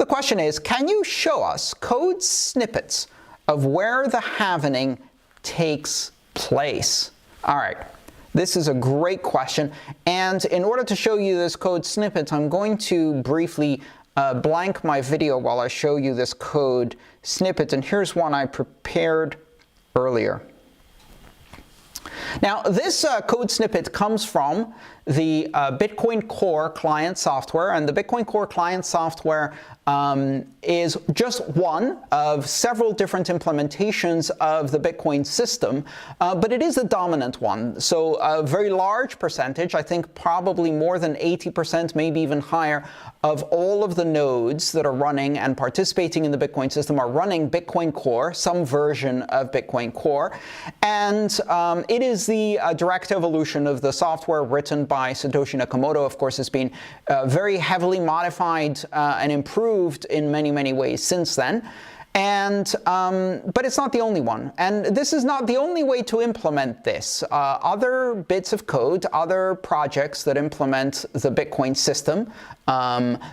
The question is, can you show us code snippets of where the halving takes place? All right, this is a great question, and in order to show you this code snippet, I'm going to briefly blank my video while I show you this code snippet, and here's one I prepared earlier. Now, this code snippet comes from the Bitcoin Core client software, and the Bitcoin Core client software is just one of several different implementations of the Bitcoin system, but it is the dominant one. So a very large percentage, I think probably more than 80%, maybe even higher, of all of the nodes that are running and participating in the Bitcoin system are running Bitcoin Core, some version of Bitcoin Core, and it is the direct evolution of the software written by Satoshi Nakamoto. Of course, it's been very heavily modified and improved in many, many ways since then. And but it's not the only one, and this is not the only way to implement this. Other bits of code, other projects that implement the Bitcoin system,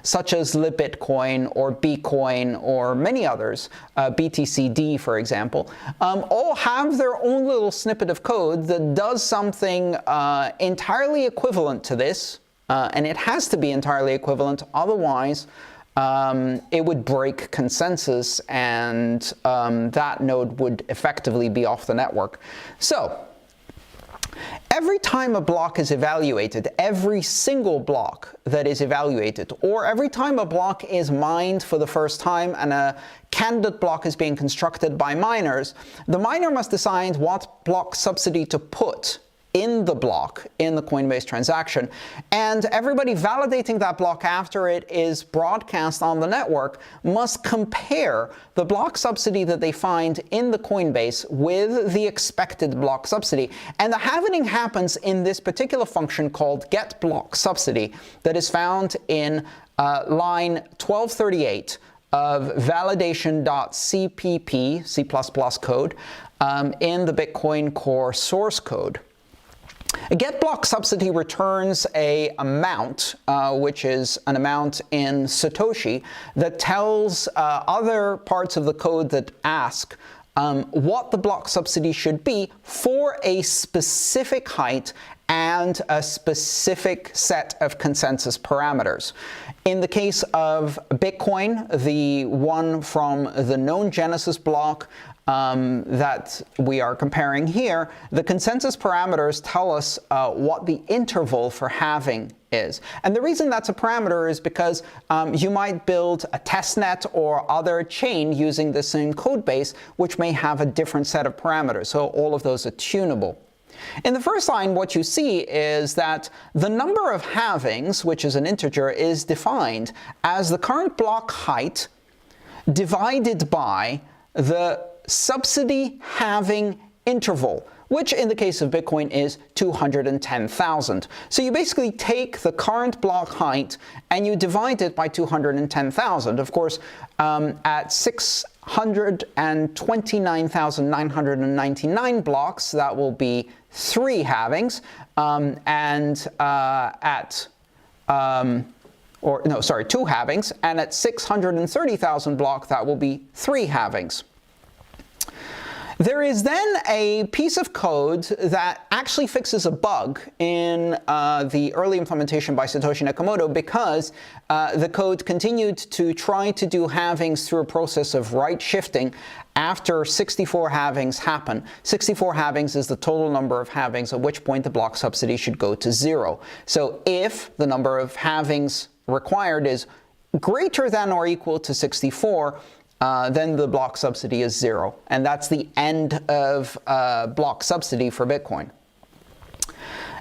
such as LibBitcoin or Bcoin or many others, BTCD for example, all have their own little snippet of code that does something entirely equivalent to this, and it has to be entirely equivalent, otherwise it would break consensus, and that node would effectively be off the network. So every time a block is evaluated, every single block that is evaluated, or every time a block is mined for the first time and a candidate block is being constructed by miners, the miner must decide what block subsidy to put in the block, in the Coinbase transaction, and everybody validating that block after it is broadcast on the network must compare the block subsidy that they find in the Coinbase with the expected block subsidy. And the halving happens in this particular function called getBlockSubsidy that is found in line 1238 of validation.cpp, C++ code, in the Bitcoin Core source code. A getBlockSubsidy returns a amount, which is an amount in Satoshi, that tells other parts of the code that ask what the block subsidy should be for a specific height and a specific set of consensus parameters. In the case of Bitcoin, the one from the known Genesis block that we are comparing here, the consensus parameters tell us what the interval for halving is. And the reason that's a parameter is because you might build a testnet or other chain using the same code base, which may have a different set of parameters. So all of those are tunable. In the first line, what you see is that the number of halvings, which is an integer, is defined as the current block height divided by the subsidy halving interval, which in the case of Bitcoin is 210,000. So you basically take the current block height and you divide it by 210,000. Of course, at 629,999 blocks, that will be 3 halvings, two halvings, and at 630,000 block, that will be 3 halvings. There is then a piece of code that actually fixes a bug in the early implementation by Satoshi Nakamoto, because the code continued to try to do halvings through a process of right shifting after 64 halvings happen. 64 halvings is the total number of halvings, at which point the block subsidy should go to 0. So if the number of halvings required is greater than or equal to 64, then the block subsidy is 0. And that's the end of block subsidy for Bitcoin.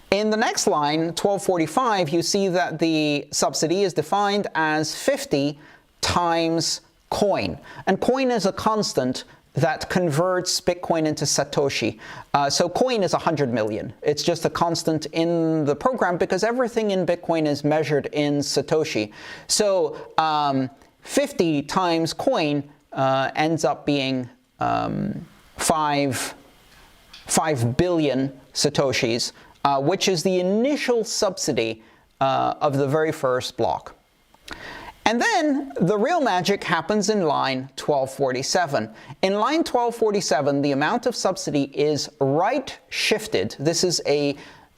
In the next line, 1245, you see that the subsidy is defined as 50 times coin. And coin is a constant that converts Bitcoin into Satoshi. So coin is 100 million. It's just a constant in the program because everything in Bitcoin is measured in Satoshi. So 50 times coin ends up being 5 billion Satoshis, which is the initial subsidy of the very first block. And then the real magic happens in line 1247. In line 1247, the amount of subsidy is right shifted. This is a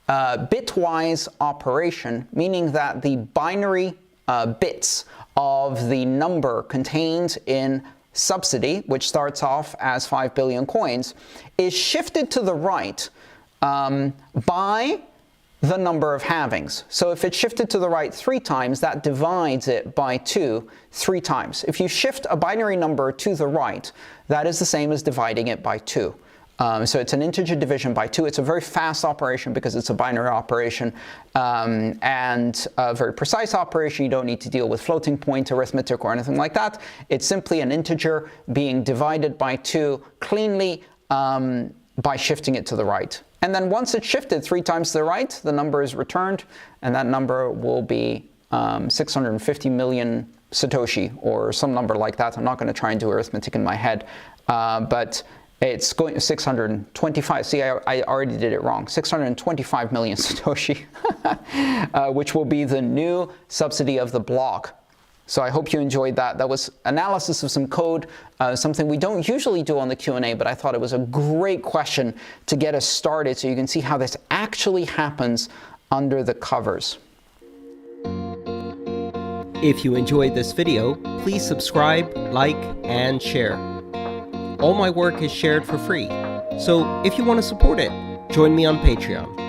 bitwise operation, meaning that the binary bits of the number contained in subsidy, which starts off as 5 billion coins, is shifted to the right by the number of halvings. So if it's shifted to the right 3 times, that divides it by 2 3 times. If you shift a binary number to the right, that is the same as dividing it by 2. So it's an integer division by 2. It's a very fast operation because it's a binary operation and a very precise operation. You don't need to deal with floating point arithmetic or anything like that. It's simply an integer being divided by 2 cleanly by shifting it to the right. And then once it's shifted 3 times to the right, the number is returned, and that number will be 650 million Satoshi, or some number like that. I'm not going to try and do arithmetic in my head, but it's going to 625. See, I already did it wrong. 625 million Satoshi, which will be the new subsidy of the block. So I hope you enjoyed that. That was analysis of some code, something we don't usually do on the Q&A, but I thought it was a great question to get us started so you can see how this actually happens under the covers. If you enjoyed this video, please subscribe, like, and share. All my work is shared for free, so if you want to support it, join me on Patreon.